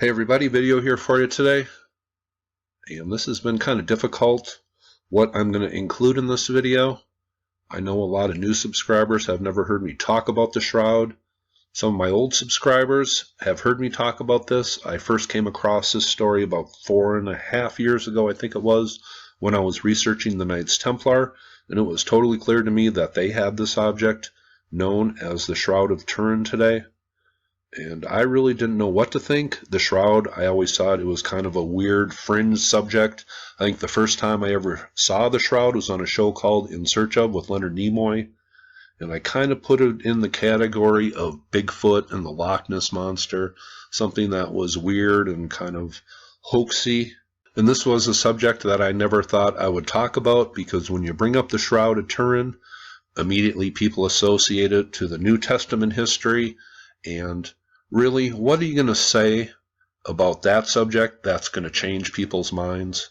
Hey everybody, video here for you today. And this has been kind of difficult, what I'm going to include in this video. I know a lot of new subscribers have never heard me talk about the Shroud. Some of my old subscribers have heard me talk about this. I first came across this story about 4.5 years ago, I think it was, when I was researching the Knights Templar, and it was totally clear to me that they had this object known as the Shroud of Turin today. And I really didn't know what to think. The Shroud, I always thought it was kind of a weird fringe subject. I think the first time I ever saw the Shroud was on a show called In Search Of with Leonard Nimoy. And I kind of put it in the category of Bigfoot and the Loch Ness Monster, something that was weird and kind of hoaxy. And this was a subject that I never thought I would talk about, because when you bring up the Shroud of Turin, immediately people associate it to the New Testament history. And really, what are you going to say about that subject that's going to change people's minds?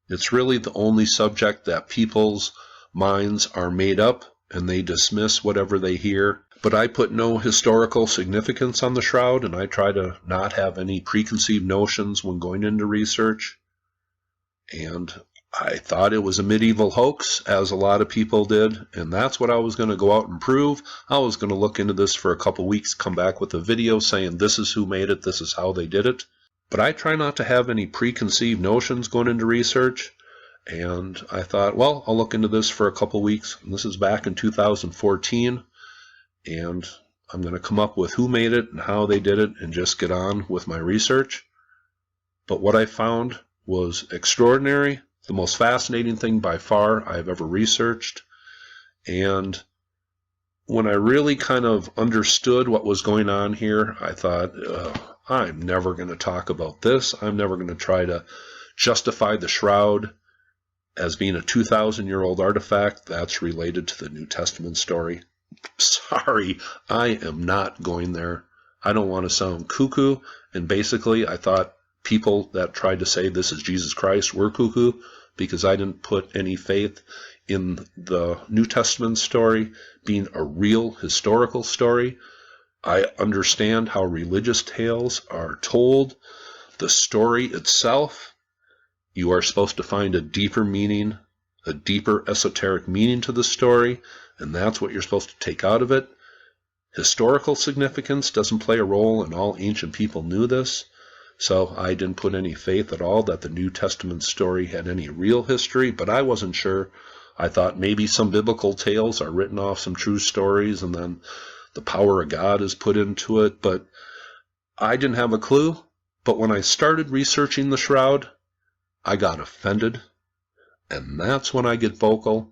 It's really the only subject that people's minds are made up and they dismiss whatever they hear. But I put no historical significance on the Shroud, and I try to not have any preconceived notions when going into research. And I thought it was a medieval hoax, as a lot of people did, and that's what I was going to go out and prove. I was going to look into this for a couple weeks, come back with a video saying this is who made it, this is how they did it. But I try not to have any preconceived notions going into research, and I thought, well, I'll look into this for a couple weeks. And this is back in 2014, and I'm going to come up with who made it and how they did it and just get on with my research. But what I found was extraordinary. The most fascinating thing by far I've ever researched. And when I really kind of understood what was going on here, I thought, I'm never going to talk about this. I'm never going to try to justify the Shroud as being a 2,000-year-old artifact that's related to the New Testament story. Sorry, I am not going there. I don't want to sound cuckoo. And basically, I thought people that tried to say this is Jesus Christ were cuckoo, because I didn't put any faith in the New Testament story being a real historical story. I understand how religious tales are told. The story itself, you are supposed to find a deeper meaning, a deeper esoteric meaning to the story, and that's what you're supposed to take out of it. Historical significance doesn't play a role, and all ancient people knew this. So I didn't put any faith at all that the New Testament story had any real history, but I wasn't sure. I thought maybe some biblical tales are written off some true stories and then the power of God is put into it, but I didn't have a clue. But when I started researching the Shroud, I got offended, and that's when I get vocal,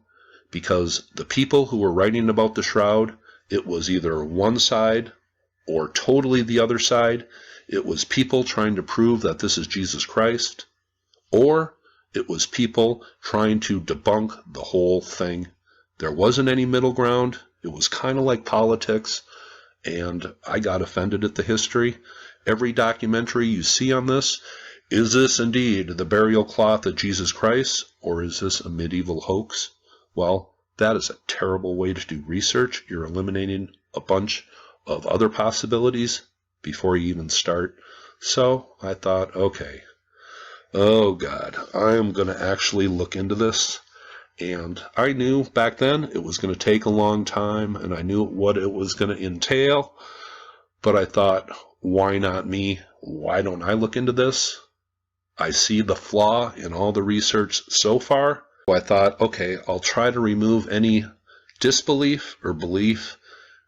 because the people who were writing about the Shroud, it was either one side or totally the other side. It was people trying to prove that this is Jesus Christ, or it was people trying to debunk the whole thing. There wasn't any middle ground. It was kind of like politics, and I got offended at the history. Every documentary you see on this, is this indeed the burial cloth of Jesus Christ, or is this a medieval hoax? Well, that is a terrible way to do research. You're eliminating a bunch of other possibilities before you even start. So I thought, okay, oh God, I am going to actually look into this. And I knew back then it was going to take a long time, and I knew what it was going to entail. But I thought, why not me? Why don't I look into this? I see the flaw in all the research so far. So I thought, okay, I'll try to remove any disbelief or belief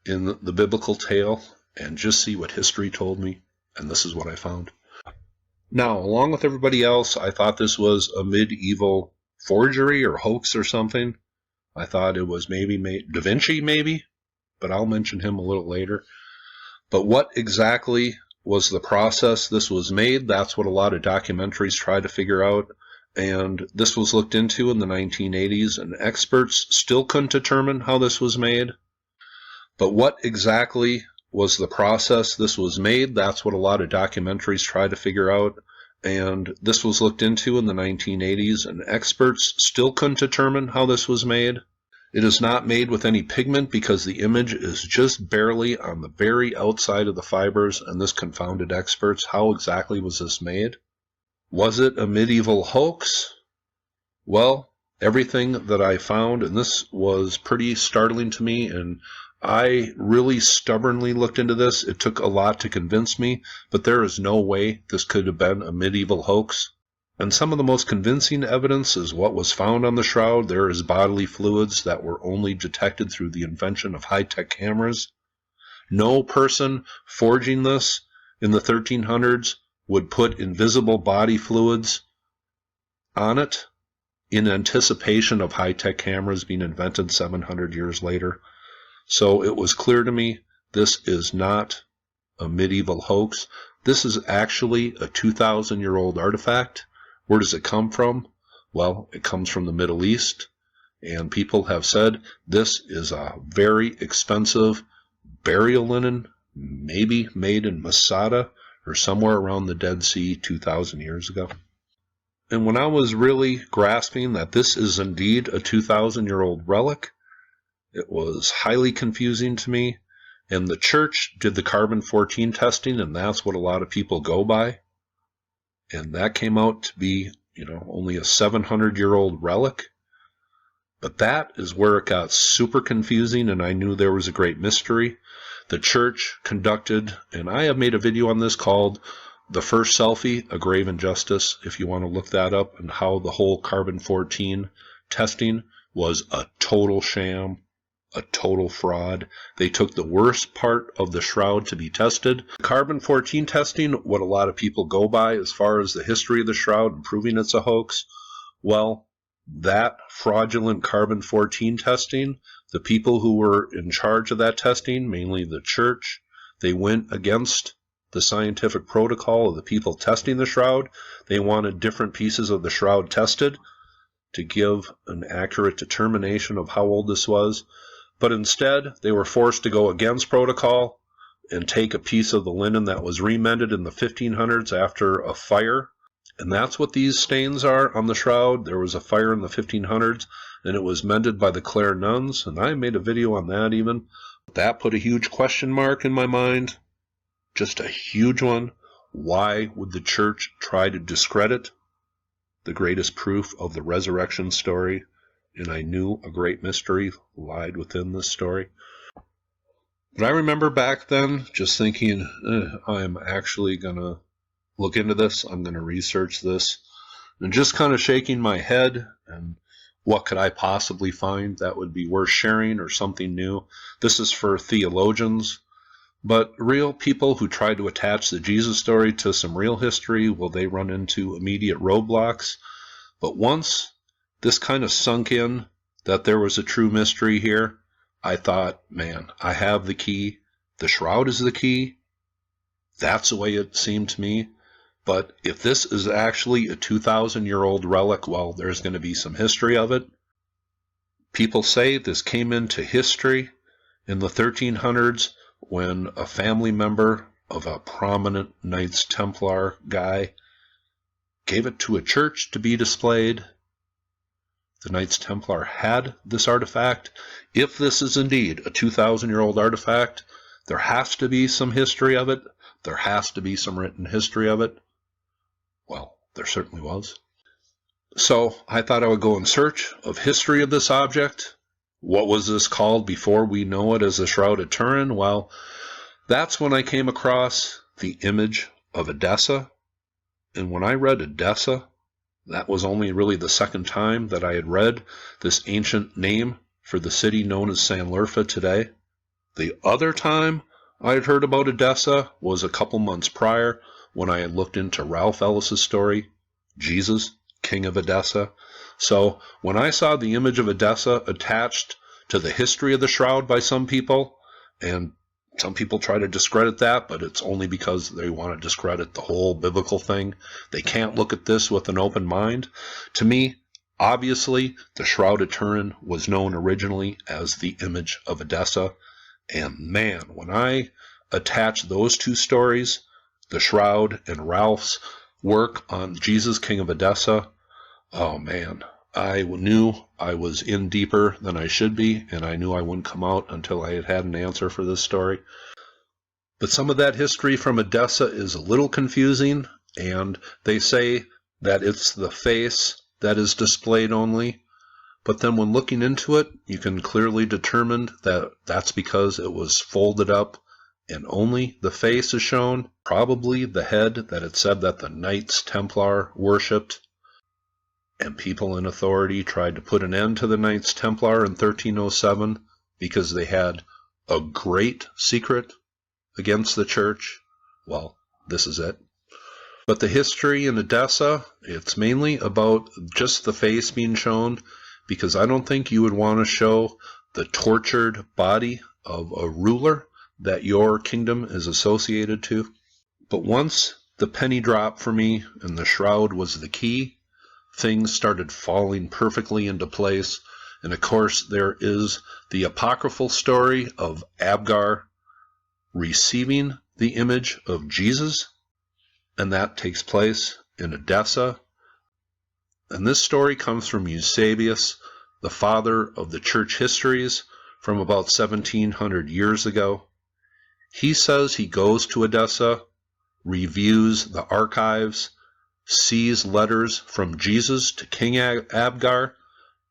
in the biblical tale and just see what history told me, and this is what I found. Now, along with everybody else, I thought this was a medieval forgery or hoax or something. I thought it was maybe Da Vinci, maybe, but I'll mention him a little later. But what exactly was the process this was made? That's what a lot of documentaries try to figure out, and this was looked into in the 1980s, and experts still couldn't determine how this was made. But what exactly was the process this was made? That's what a lot of documentaries try to figure out, and this was looked into in the 1980s, and experts still couldn't determine how this was made. It is not made with any pigment because the image is just barely on the very outside of the fibers, and this confounded experts. How exactly was this made? Was it a medieval hoax? Well, everything that I found, and this was pretty startling to me, and I really stubbornly looked into this. It took a lot to convince me, but there is no way this could have been a medieval hoax. And some of the most convincing evidence is what was found on the shroud. There is bodily fluids that were only detected through the invention of high-tech cameras. No person forging this in the 1300s would put invisible body fluids on it in anticipation of high-tech cameras being invented 700 years later. So it was clear to me this is not a medieval hoax. This is actually a 2,000-year-old artifact. Where does it come from? Well, it comes from the Middle East, and people have said this is a very expensive burial linen, maybe made in Masada or somewhere around the Dead Sea 2,000 years ago. And when I was really grasping that this is indeed a 2,000-year-old relic, it was highly confusing to me. And the church did the carbon-14 testing, and that's what a lot of people go by. And that came out to be, only a 700-year-old relic. But that is where it got super confusing, and I knew there was a great mystery. The church conducted, and I have made a video on this called The First Selfie, A Grave Injustice, if you want to look that up, and how the whole carbon-14 testing was a total sham, a total fraud. They took the worst part of the shroud to be tested. Carbon-14 testing, what a lot of people go by as far as the history of the shroud and proving it's a hoax, well, that fraudulent carbon-14 testing, the people who were in charge of that testing, mainly the church, they went against the scientific protocol of the people testing the shroud. They wanted different pieces of the shroud tested to give an accurate determination of how old this was. But instead, they were forced to go against protocol and take a piece of the linen that was remended in the 1500s after a fire. And that's what these stains are on the shroud. There was a fire in the 1500s, and it was mended by the Clare nuns, and I made a video on that even. That put a huge question mark in my mind, just a huge one. Why would the church try to discredit the greatest proof of the resurrection story? And I knew a great mystery lied within this story. But I remember back then just thinking, I'm actually going to look into this. I'm going to research this. And just kind of shaking my head, and what could I possibly find that would be worth sharing or something new? This is for theologians. But real people who try to attach the Jesus story to some real history, will they run into immediate roadblocks? But once this kind of sunk in that there was a true mystery here, I thought, man, I have the key. The shroud is the key. That's the way it seemed to me. But if this is actually a 2,000-year-old relic, well, there's going to be some history of it. People say this came into history in the 1300s when a family member of a prominent Knights Templar guy gave it to a church to be displayed. The Knights Templar had this artifact. If this is indeed a 2,000-year-old artifact, there has to be some history of it. There has to be some written history of it. Well, there certainly was. So I thought I would go in search of history of this object. What was this called before we know it as the Shroud of Turin? Well, that's when I came across the image of Edessa. And when I read Edessa, that was only really the second time that I had read this ancient name for the city known as Sanlurfa today. The other time I had heard about Edessa was a couple months prior when I had looked into Ralph Ellis's story, Jesus, King of Edessa. So when I saw the image of Edessa attached to the history of the shroud by some people, and some people try to discredit that, but it's only because they want to discredit the whole biblical thing. They can't look at this with an open mind. To me, obviously, the Shroud of Turin was known originally as the image of Edessa. And man, when I attach those two stories, the Shroud and Ralph's work on Jesus, King of Edessa, oh man, I knew I was in deeper than I should be, and I knew I wouldn't come out until I had an answer for this story. But some of that history from Edessa is a little confusing, and they say that it's the face that is displayed only. But then when looking into it, you can clearly determine that that's because it was folded up and only the face is shown, probably the head that it said that the Knights Templar worshipped. And people in authority tried to put an end to the Knights Templar in 1307 because they had a great secret against the church. Well, this is it. But the history in Edessa, it's mainly about just the face being shown, because I don't think you would want to show the tortured body of a ruler that your kingdom is associated to. But once the penny dropped for me and the shroud was the key, things started falling perfectly into place. And of course, there is the apocryphal story of Abgar receiving the image of Jesus, and that takes place in Edessa. And this story comes from Eusebius, the father of the church histories, from about 1700 years ago. He says he goes to Edessa, reviews the archives, sees letters from Jesus to King Abgar,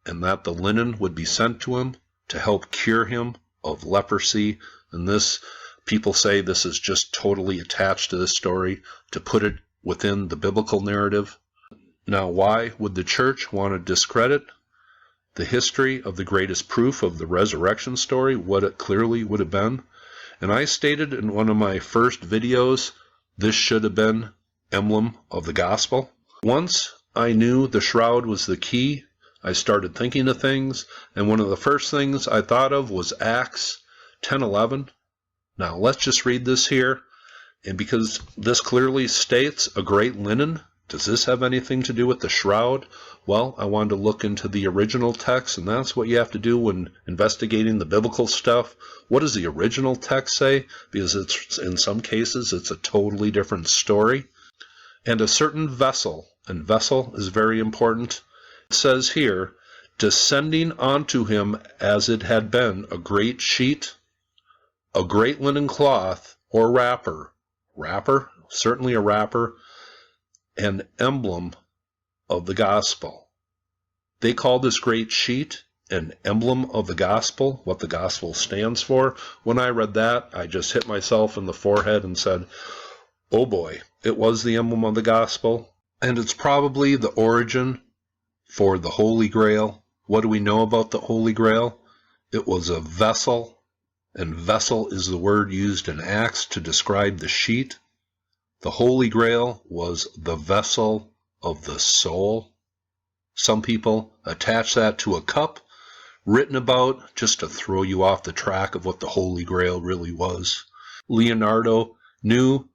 and that the linen would be sent to him to help cure him of leprosy. And this, people say this is just totally attached to this story to put it within the biblical narrative. Now, why would the church want to discredit the history of the greatest proof of the resurrection story, what it clearly would have been? And I stated in one of my first videos, this should have been emblem of the gospel. Once I knew the shroud was the key, I started thinking of things, and one of the first things I thought of was Acts 10:11. Now let's just read this here, and because this clearly states a great linen, does this have anything to do with the shroud? Well, I wanted to look into the original text, and that's what you have to do when investigating the biblical stuff. What does the original text say? Because it's, in some cases, it's a totally different story. And a certain vessel, and vessel is very important. It says here, descending onto him as it had been a great sheet, a great linen cloth, or wrapper, certainly a wrapper, an emblem of the gospel. They call this great sheet an emblem of the gospel, what the gospel stands for. When I read that, I just hit myself in the forehead and said, oh boy, it was the emblem of the gospel. And it's probably the origin for the Holy Grail. What do we know about the Holy Grail? It was a vessel, and vessel is the word used in Acts to describe the sheet. The Holy Grail was the vessel of the soul. Some people attach that to a cup, written about just to throw you off the track of what the Holy Grail really was. Leonardo knew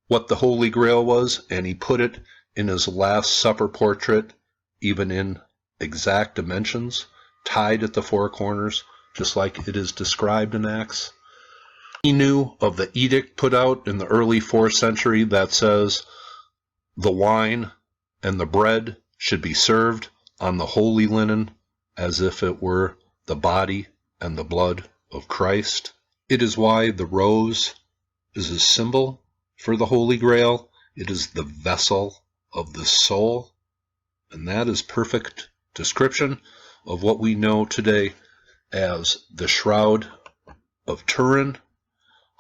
what the Holy Grail was, and he put it in his Last Supper portrait, even in exact dimensions, tied at the four corners, just like it is described in Acts. He knew of the edict put out in the early 4th century that says the wine and the bread should be served on the holy linen as if it were the body and the blood of Christ. It is why the rose is a symbol for the Holy Grail. It is the vessel of the soul, and that is perfect description of what we know today as the Shroud of Turin.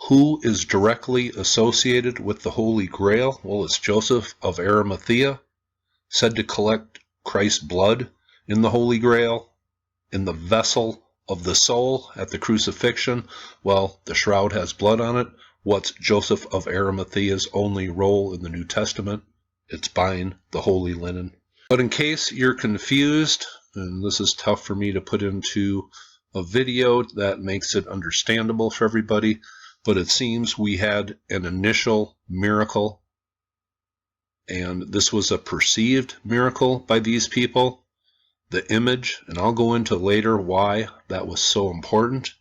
Who is directly associated with the Holy Grail? Well, it's Joseph of Arimathea, said to collect Christ's blood in the Holy Grail, in the vessel of the soul at the crucifixion. Well, the shroud has blood on it. What's Joseph of Arimathea's only role in the New Testament? It's buying the holy linen. But in case you're confused, and this is tough for me to put into a video that makes it understandable for everybody, but it seems we had an initial miracle, and this was a perceived miracle by these people. The image, and I'll go into later why that was so important.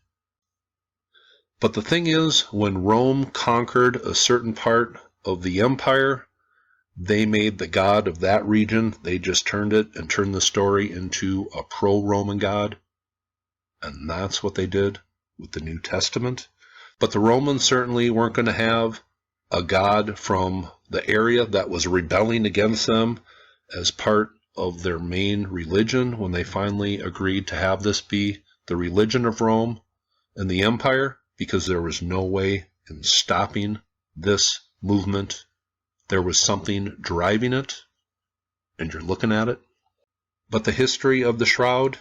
But the thing is, when Rome conquered a certain part of the empire, They made the god of that region. They just turned the story into a pro-Roman god. And that's what they did with the New Testament. But the Romans certainly weren't going to have a god from the area that was rebelling against them as part of their main religion when they finally agreed to have this be the religion of Rome and the empire, because there was no way in stopping this movement. There was something driving it, and you're looking at it. But the history of the Shroud,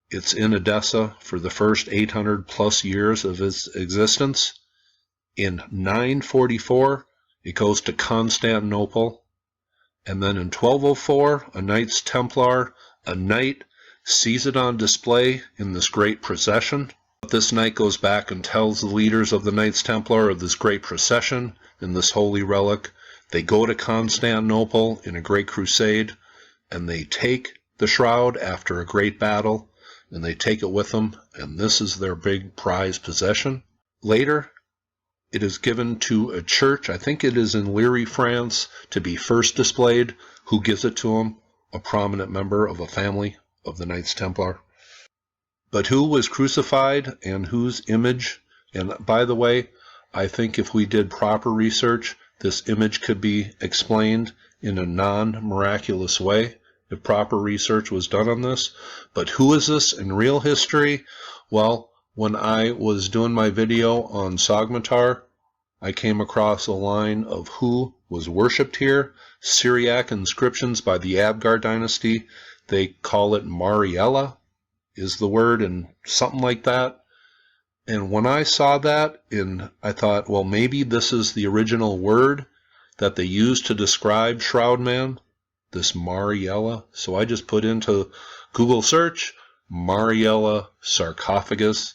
it's in Edessa for the first 800 plus years of its existence. In 944, it goes to Constantinople. And then in 1204, a Knights Templar, a knight, sees it on display in this great procession. This knight goes back and tells the leaders of the Knights Templar of this great procession and this holy relic. They go to Constantinople in a great crusade, and they take the Shroud after a great battle, and they take it with them, and this is their big prized possession. Later, it is given to a church, I think it is in Leary, France, to be first displayed. Who gives it to them? A prominent member of a family of the Knights Templar. But who was crucified and whose image? And by the way, I think if we did proper research, this image could be explained in a non-miraculous way if proper research was done on this. But who is this in real history? Well, when I was doing my video on Saugmentar, I came across a line of who was worshipped here. Syriac inscriptions by the Abgar dynasty. They call it Mariella is the word, and something like that. And when I saw that, I thought, well, maybe this is the original word that they used to describe Shroud Man, this Mariella. So I just put into Google search, Mariella sarcophagus,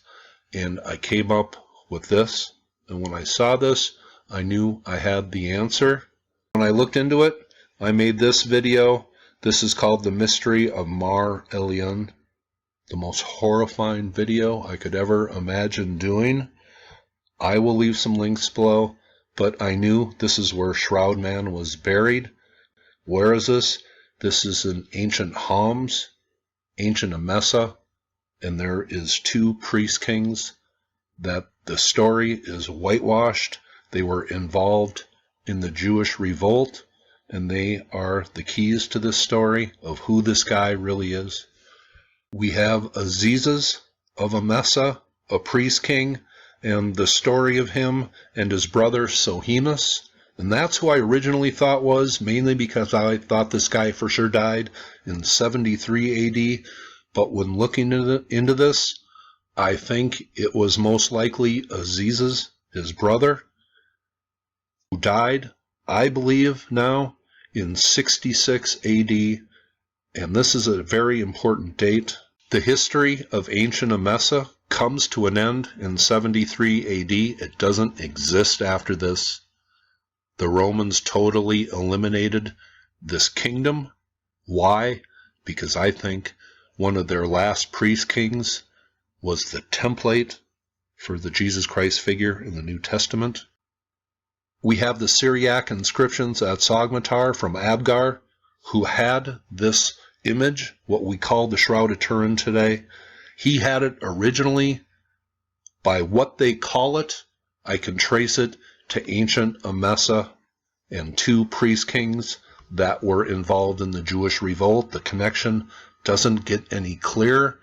and I came up with this. And when I saw this, I knew I had the answer. When I looked into it, I made this video. This is called the Mystery of Mar Elian. The most horrifying video I could ever imagine doing. I will leave some links below, but I knew this is where Shroud Man was buried. Where is this? This is in ancient Homs, ancient Emesa, and there is 2 priest kings that the story is whitewashed. They were involved in the Jewish revolt, and they are the keys to this story of who this guy really is. We have Azizus of Emesa, a priest king, and the story of him and his brother Sohemus. And that's who I originally thought was, mainly because I thought this guy for sure died in 73 AD. But when looking into this, I think it was most likely Azizus, his brother, who died, I believe now, in 66 AD. And this is a very important date. The history of ancient Emesa comes to an end in 73 AD. It doesn't exist after this. The Romans totally eliminated this kingdom. Why? Because I think one of their last priest kings was the template for the Jesus Christ figure in the New Testament. We have the Syriac inscriptions at Saugmentar from Abgar, who had this image, what we call the Shroud of Turin today. He had it originally. By what they call it, I can trace it to ancient Emesa and 2 priest kings that were involved in the Jewish revolt. The connection doesn't get any clearer.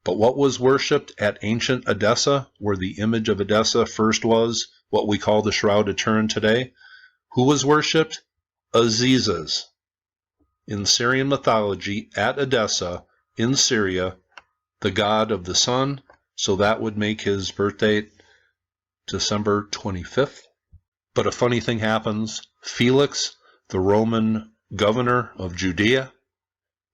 But what was worshipped at ancient Edessa, where the image of Edessa first was, what we call the Shroud of Turin today? Who was worshipped? Azizus. In Syrian mythology, at Edessa, in Syria, the god of the sun, so that would make his birthday December 25th. But a funny thing happens. Felix, the Roman governor of Judea,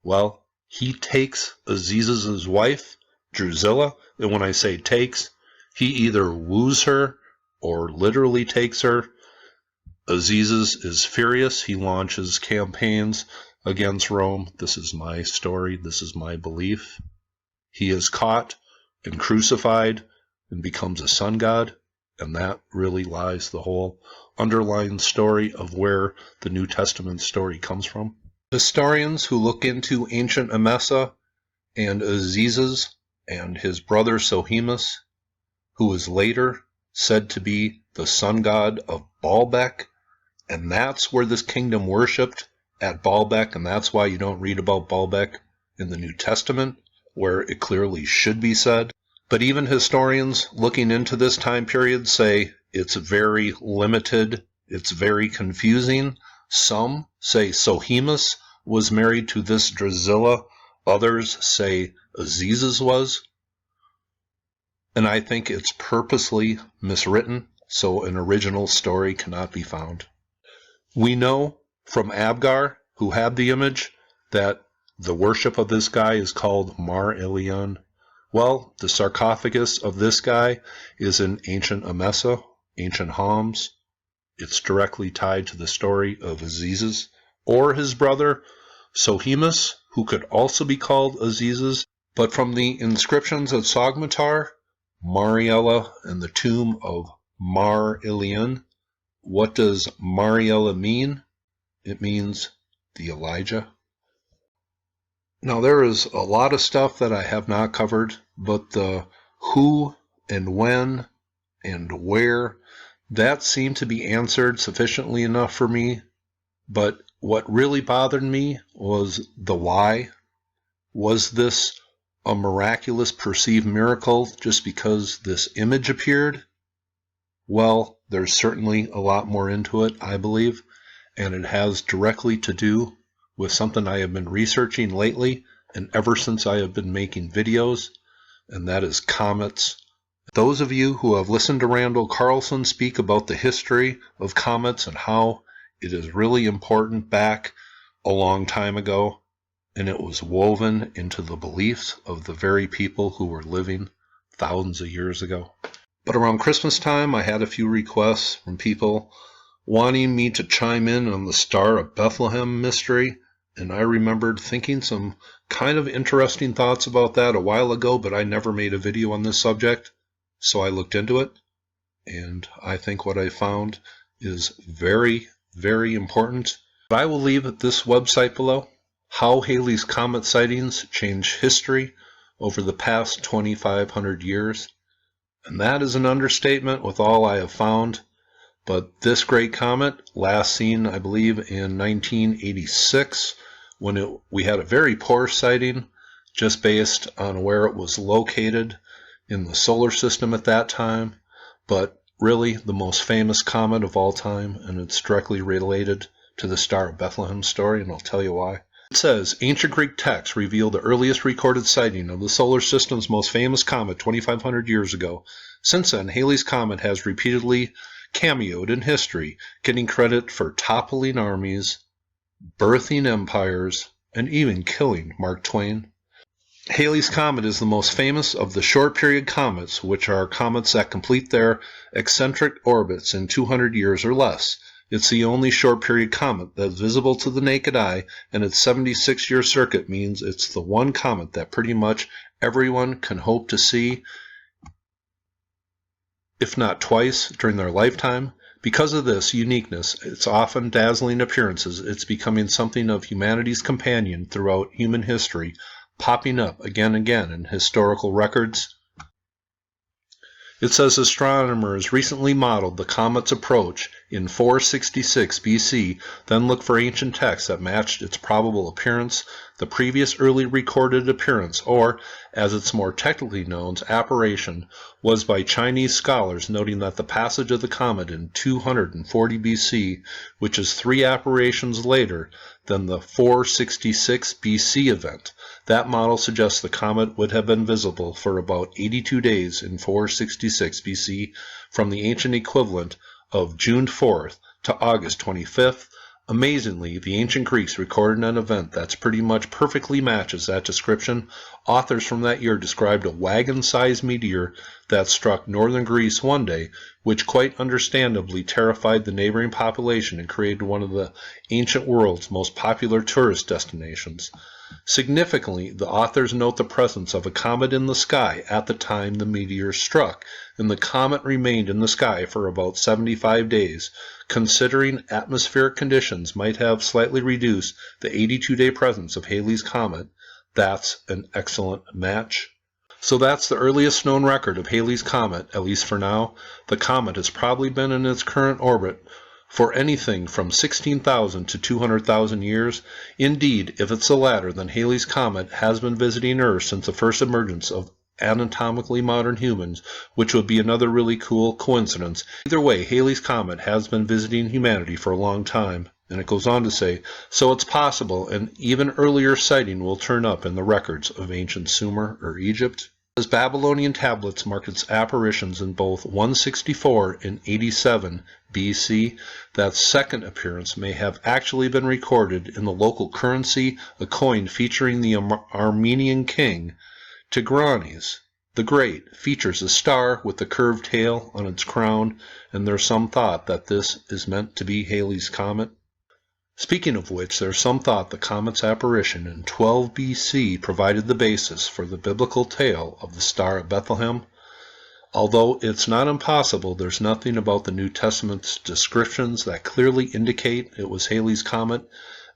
well, he takes Azizus' wife, Drusilla, and when I say takes, he either woos her or literally takes her. Azizus is furious. He launches campaigns against Rome. This is my story. This is my belief. He is caught and crucified and becomes a sun god. And that really lies the whole underlying story of where the New Testament story comes from. Historians who look into ancient Emesa and Aziz and his brother Sohemus, who was later said to be the sun god of Baalbek, and that's where this kingdom worshipped, at Baalbek, and that's why you don't read about Baalbek in the New Testament, where it clearly should be said. But even historians looking into this time period say it's very limited, it's very confusing. Some say Sohemus was married to this Drusilla, others say Aziz was. And I think it's purposely miswritten, so an original story cannot be found. We know from Abgar, who had the image, that the worship of this guy is called Mar Elian. Well, the sarcophagus of this guy is in ancient Emesa, ancient Homs. It's directly tied to the story of Aziz, or his brother Sohemus, who could also be called Aziz. But from the inscriptions at Sogmatar, Mariella, and the tomb of Mar Elian, what does Mariella mean? It means the Elijah. Now, there is a lot of stuff that I have not covered, but the who and when and where, that seemed to be answered sufficiently enough for me. But what really bothered me was the why. Was this a miraculous perceived miracle just because this image appeared? Well, there's certainly a lot more into it, I believe, and it has directly to do with something I have been researching lately and ever since I have been making videos, and that is comets. Those of you who have listened to Randall Carlson speak about the history of comets and how it is really important back a long time ago, and it was woven into the beliefs of the very people who were living thousands of years ago. But around Christmas time, I had a few requests from people wanting me to chime in on the Star of Bethlehem mystery, and I remembered thinking some kind of interesting thoughts about that a while ago, but I never made a video on this subject, so I looked into it, and I think what I found is very, very important. I will leave this website below, How Halley's Comet Sightings Change History Over the Past 2,500 Years, and that is an understatement with all I have found. But this great comet, last seen, I believe, in 1986, when we had a very poor sighting, just based on where it was located in the solar system at that time, but really the most famous comet of all time, and it's directly related to the Star of Bethlehem story, and I'll tell you why. It says, ancient Greek texts reveal the earliest recorded sighting of the solar system's most famous comet 2,500 years ago. Since then, Halley's Comet has repeatedly cameoed in history, getting credit for toppling armies, birthing empires, and even killing Mark Twain. Halley's Comet is the most famous of the short-period comets, which are comets that complete their eccentric orbits in 200 years or less. It's the only short-period comet that's visible to the naked eye, and its 76-year circuit means it's the one comet that pretty much everyone can hope to see, if not twice, during their lifetime. Because of this uniqueness, its often dazzling appearances, it's becoming something of humanity's companion throughout human history, popping up again and again in historical records. It says astronomers recently modeled the comet's approach in 466 BC, then looked for ancient texts that matched its probable appearance, the previous early recorded appearance, or, as it's more technically known, apparition, was by Chinese scholars, noting that the passage of the comet in 240 BC, which is 3 apparitions later than the 466 BC event. That model suggests the comet would have been visible for about 82 days in 466 BC from the ancient equivalent of June 4th to August 25th. Amazingly, the ancient Greeks recorded an event that's pretty much perfectly matches that description. Authors from that year described a wagon-sized meteor that struck northern Greece one day, which quite understandably terrified the neighboring population and created one of the ancient world's most popular tourist destinations. Significantly, the authors note the presence of a comet in the sky at the time the meteor struck, and the comet remained in the sky for about 75 days. Considering atmospheric conditions might have slightly reduced the 82-day presence of Halley's Comet, that's an excellent match. So that's the earliest known record of Halley's Comet, at least for now. The comet has probably been in its current orbit for anything from 16,000 to 200,000 years. Indeed, if it's the latter, then Halley's Comet has been visiting Earth since the first emergence of anatomically modern humans, which would be another really cool coincidence. Either way, Halley's Comet has been visiting humanity for a long time. And it goes on to say, so it's possible an even earlier sighting will turn up in the records of ancient Sumer or Egypt. As Babylonian tablets mark its apparitions in both 164 and 87 BC, that second appearance may have actually been recorded in the local currency, a coin featuring the Armenian king. Tigranes the Great features a star with the curved tail on its crown, and there's some thought that this is meant to be Halley's Comet. Speaking of which, there's some thought the comet's apparition in 12 BC provided the basis for the biblical tale of the Star of Bethlehem. Although it's not impossible, there's nothing about the New Testament's descriptions that clearly indicate it was Halley's Comet,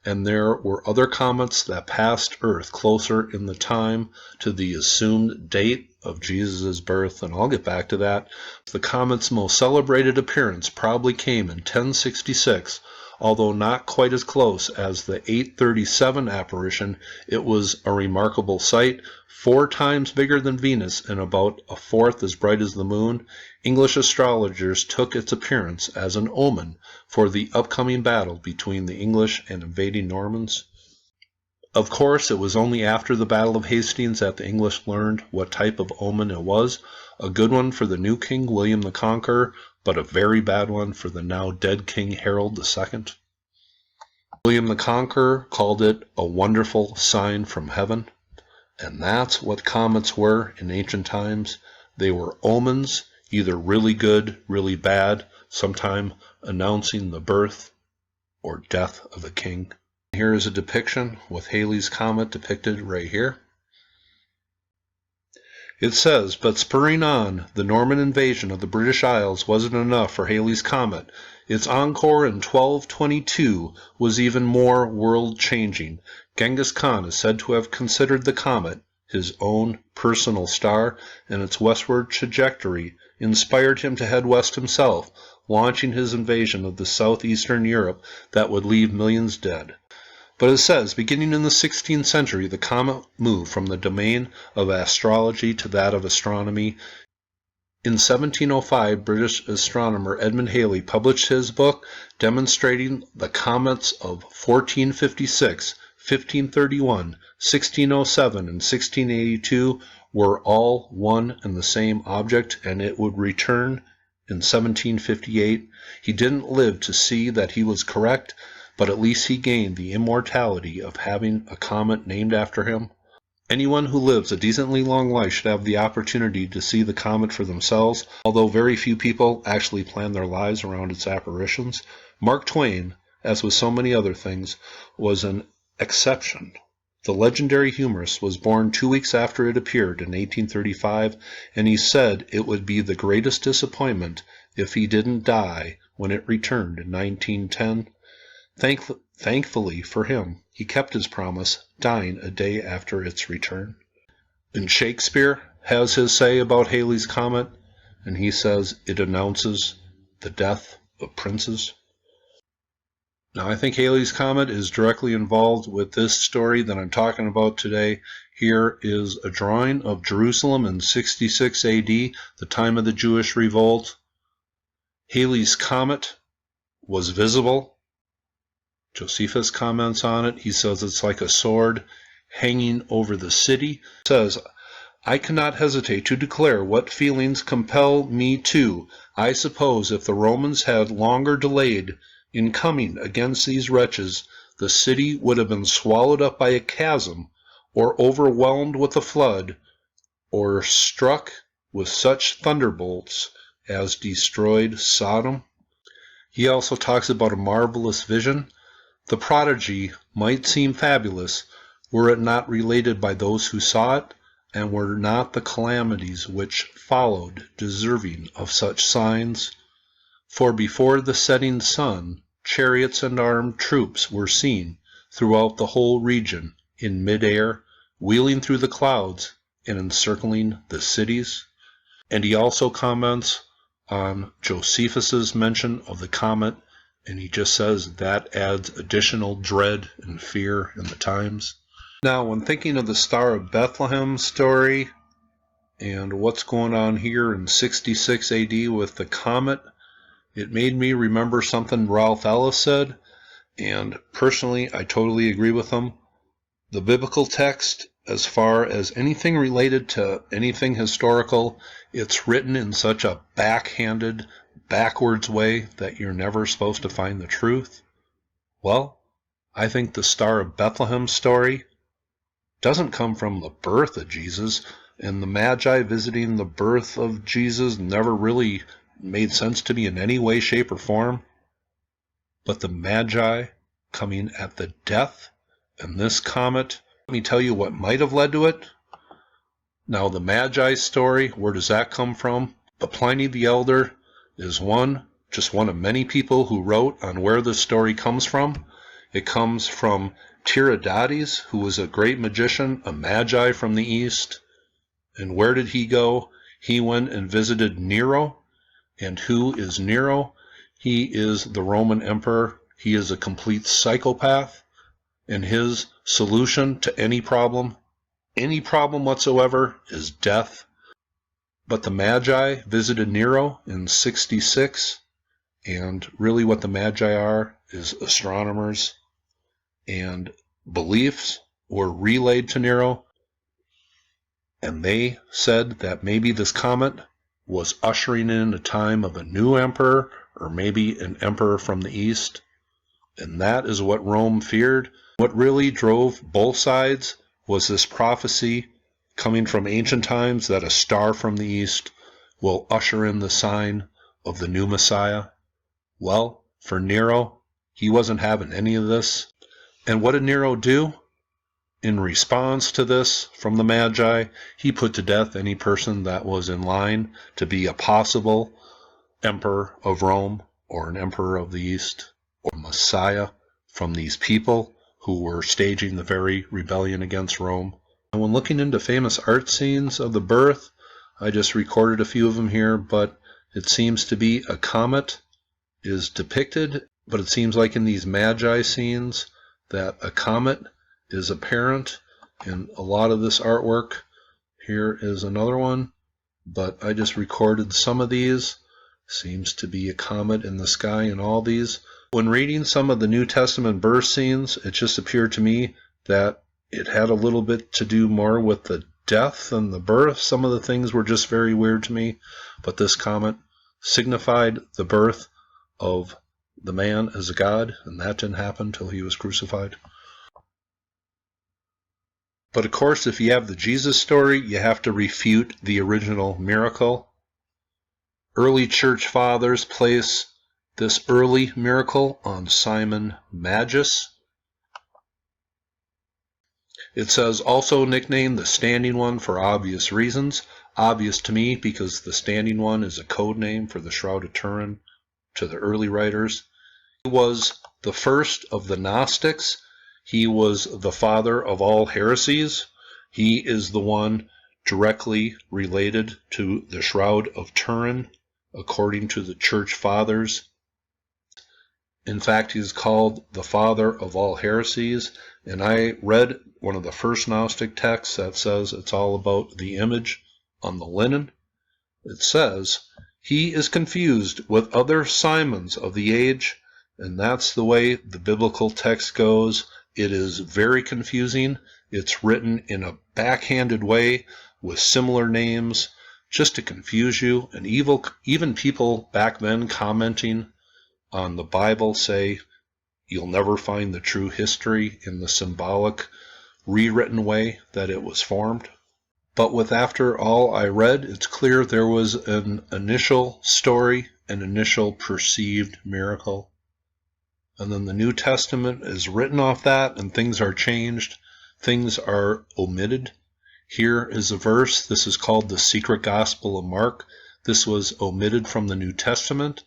and there were other comets that passed Earth closer in the time to the assumed date of Jesus' birth, and I'll get back to that. The comet's most celebrated appearance probably came in 1066, although not quite as close as the 837 apparition. It was a remarkable sight, 4 times bigger than Venus and about a fourth as bright as the moon. English astrologers took its appearance as an omen for the upcoming battle between the English and invading Normans. Of course, it was only after the Battle of Hastings that the English learned what type of omen it was, a good one for the new king, William the Conqueror, but a very bad one for the now dead King Harold II. William the Conqueror called it a wonderful sign from heaven, and that's what comets were in ancient times. They were omens, either really good, really bad, sometime announcing the birth or death of a king. Here is a depiction with Halley's Comet depicted right here. It says, but spurring on, the Norman invasion of the British Isles wasn't enough for Halley's Comet. Its encore in 1222 was even more world-changing. Genghis Khan is said to have considered the comet his own personal star, and its westward trajectory inspired him to head west himself, launching his invasion of the southeastern Europe that would leave millions dead. But it says, beginning in the 16th century, the comet moved from the domain of astrology to that of astronomy. In 1705, British astronomer Edmund Halley published his book demonstrating the comets of 1456, 1531, 1607, and 1682 were all one and the same object, and it would return in 1758. He didn't live to see that he was correct, but at least he gained the immortality of having a comet named after him. Anyone who lives a decently long life should have the opportunity to see the comet for themselves, although very few people actually plan their lives around its apparitions. Mark Twain, as with so many other things, was an exception. The legendary humorist was born 2 weeks after it appeared in 1835, and he said it would be the greatest disappointment if he didn't die when it returned in 1910. Thankfully for him, he kept his promise, dying a day after its return. And Shakespeare has his say about Halley's Comet, and he says it announces the death of princes. Now, I think Halley's Comet is directly involved with this story that I'm talking about today. Here is a drawing of Jerusalem in 66 AD, the time of the Jewish revolt. Halley's Comet was visible. Josephus comments on it. He says it's like a sword hanging over the city. He says, I cannot hesitate to declare what feelings compel me to. I suppose if the Romans had longer delayed in coming against these wretches, the city would have been swallowed up by a chasm, or overwhelmed with a flood, or struck with such thunderbolts as destroyed Sodom. He also talks about a marvelous vision. The prodigy might seem fabulous. were it not related by those who saw it, and were not the calamities which followed deserving of such signs? For before the setting sun, chariots and armed troops were seen throughout the whole region in mid-air, wheeling through the clouds and encircling the cities. And he also comments on Josephus's mention of the comet, and he just says that adds additional dread and fear in the times. Now, when thinking of the Star of Bethlehem story and what's going on here in 66 AD with the comet, it made me remember something Ralph Ellis said, and personally I totally agree with him. The biblical text, as far as anything related to anything historical, it's written in such a backhanded, backwards way that you're never supposed to find the truth. Well, I think the Star of Bethlehem story doesn't come from the birth of Jesus, and the Magi visiting the birth of Jesus never really made sense to me in any way, shape, or form. But the Magi coming at the death and this comet, let me tell you what might have led to it. Now, the Magi story, where does that come from? But Pliny the Elder is just one of many people who wrote on where this story comes from. It comes from Tiridates, who was a great magician, a Magi from the East. And where did he go? He went and visited Nero. And who is Nero? He is the Roman emperor. He is a complete psychopath. And his solution to any problem whatsoever, is death. But the Magi visited Nero in 66, and really what the Magi are is astronomers, and beliefs were relayed to Nero, and they said that maybe this comet was ushering in a time of a new emperor, or maybe an emperor from the East, and that is what Rome feared. What really drove both sides was this prophecy coming from ancient times that a star from the East will usher in the sign of the new Messiah. Well, for Nero, he wasn't having any of this. And what did Nero do? In response to this from the Magi, he put to death any person that was in line to be a possible emperor of Rome, or an emperor of the East, or Messiah from these people who were staging the very rebellion against Rome. And when looking into famous art scenes of the birth, I just recorded a few of them here, but it seems to be a comet is depicted, but it seems like in these Magi scenes that a comet is apparent in a lot of this artwork. Here is another one, but I just recorded some of these. Seems to be a comet in the sky in all these. When reading some of the New Testament birth scenes, it just appeared to me that it had a little bit to do more with the death than the birth. Some of the things were just very weird to me, but this comet signified the birth of the man as a god, and that didn't happen until he was crucified. But of course, if you have the Jesus story, you have to refute the original miracle. Early church fathers place this early miracle on Simon Magus. It says also nicknamed the Standing One for obvious reasons. Obvious to me because the Standing One is a code name for the Shroud of Turin to the early writers. He was the first of the Gnostics. He was the father of all heresies. He is the one directly related to the Shroud of Turin, according to the church fathers. In fact, he is called the father of all heresies, and I read one of the first Gnostic texts that says it's all about the image on the linen. It says, he is confused with other Simons of the age, and that's the way the biblical text goes. It is very confusing. It's written in a backhanded way with similar names just to confuse you, and even people back then commenting on the Bible say you'll never find the true history in the symbolic, rewritten way that it was formed. But with after all I read, it's clear there was an initial story, an initial perceived miracle. And then the New Testament is written off that, and things are changed. things are omitted. Here is a verse. This is called the Secret Gospel of Mark. This was omitted from the New Testament.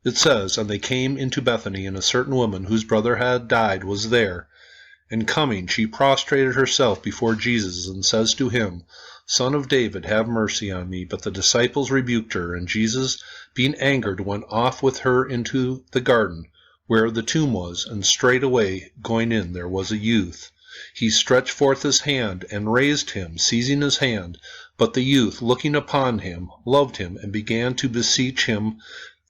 It says, "And they came into Bethany, and a certain woman whose brother had died was there. And coming, she prostrated herself before Jesus, and says to him, Son of David, have mercy on me. But the disciples rebuked her, and Jesus, being angered, went off with her into the garden, where the tomb was, and straightway going in there was a youth. He stretched forth his hand, and raised him, seizing his hand. But the youth, looking upon him, loved him, and began to beseech him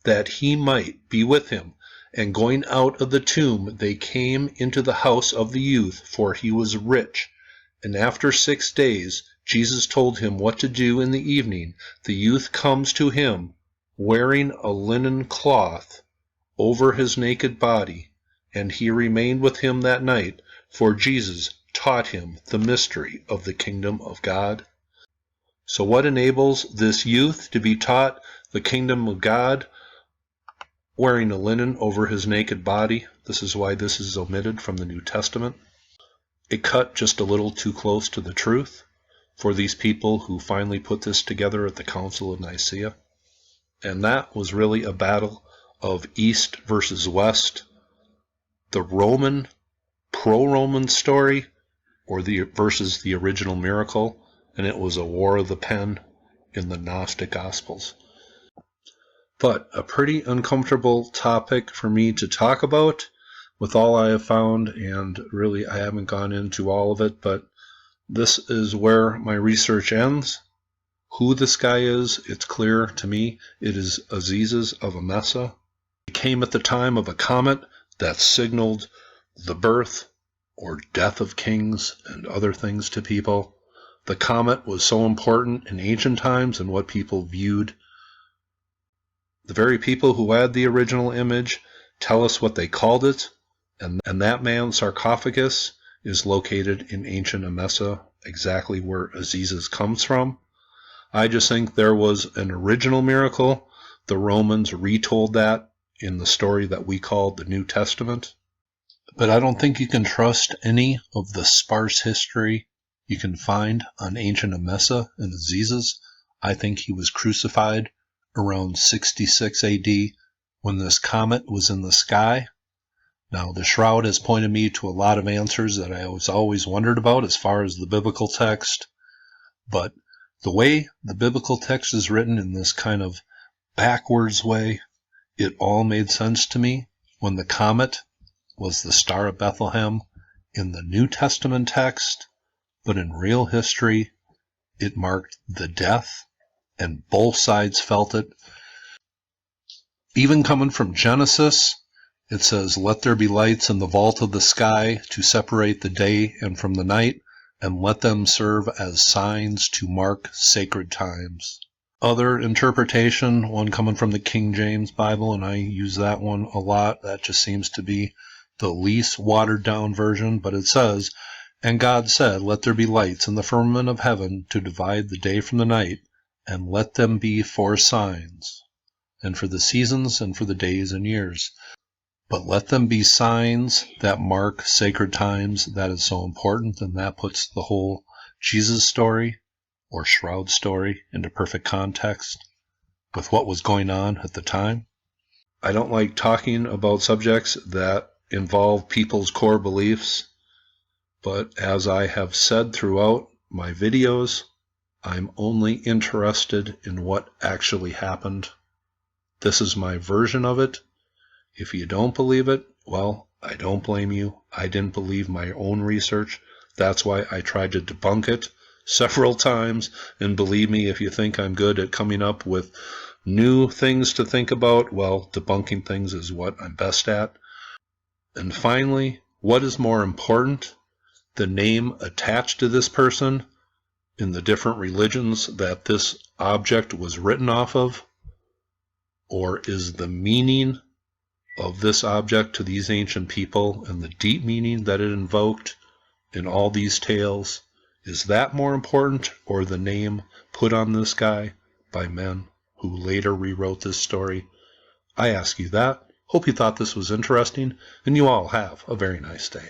that he might be with him. And going out of the tomb, they came into the house of the youth, for he was rich. And after 6 days, Jesus told him what to do in the evening. The youth comes to him, wearing a linen cloth over his naked body, and he remained with him that night, for Jesus taught him the mystery of the kingdom of God." So what enables this youth to be taught the kingdom of God? Wearing a linen over his naked body. This is why this is omitted from the New Testament. It cut just a little too close to the truth for these people who finally put this together at the Council of Nicaea. And that was really a battle of East versus West. The Roman, pro-Roman story versus the original miracle. And it was a war of the pen in the Gnostic Gospels. But a pretty uncomfortable topic for me to talk about with all I have found, and really I haven't gone into all of it, but this is where my research ends. Who this guy is, it's clear to me. It is Aziz of Emesa. He came at the time of a comet that signaled the birth or death of kings and other things to people. The comet was so important in ancient times and what people viewed. The very people who had the original image tell us what they called it, and that man's sarcophagus is located in ancient Emesa, exactly where Aziz comes from. I just think there was an original miracle. The Romans retold that in the story that we call the New Testament. But I don't think you can trust any of the sparse history you can find on ancient Emesa and Aziz. I think he was crucified around 66 AD when this comet was in the sky. Now, the Shroud has pointed me to a lot of answers that I was always wondered about as far as the biblical text. But the way the biblical text is written in this kind of backwards way, it all made sense to me. When the comet was the Star of Bethlehem in the New Testament text, but in real history, it marked the death, and both sides felt it. Even coming from Genesis, it says, "Let there be lights in the vault of the sky to separate the day and from the night, and let them serve as signs to mark sacred times." Other interpretation, one coming from the King James Bible, and I use that one a lot. That just seems to be the least watered down version, but it says, "And God said, Let there be lights in the firmament of heaven to divide the day from the night, and let them be for signs, and for the seasons, and for the days and years. But let them be signs that mark sacred times." That is so important, and that puts the whole Jesus story or Shroud story into perfect context with what was going on at the time. I don't like talking about subjects that involve people's core beliefs, but as I have said throughout my videos, I'm only interested in what actually happened. This is my version of it. If you don't believe it, well, I don't blame you. I didn't believe my own research. That's why I tried to debunk it several times. And believe me, if you think I'm good at coming up with new things to think about, well, debunking things is what I'm best at. And finally, what is more important? The name attached to this person in the different religions that this object was written off of? Or is the meaning of this object to these ancient people and the deep meaning that it invoked in all these tales, is that more important, or the name put on this guy by men who later rewrote this story? I ask you that. Hope you thought this was interesting, and you all have a very nice day.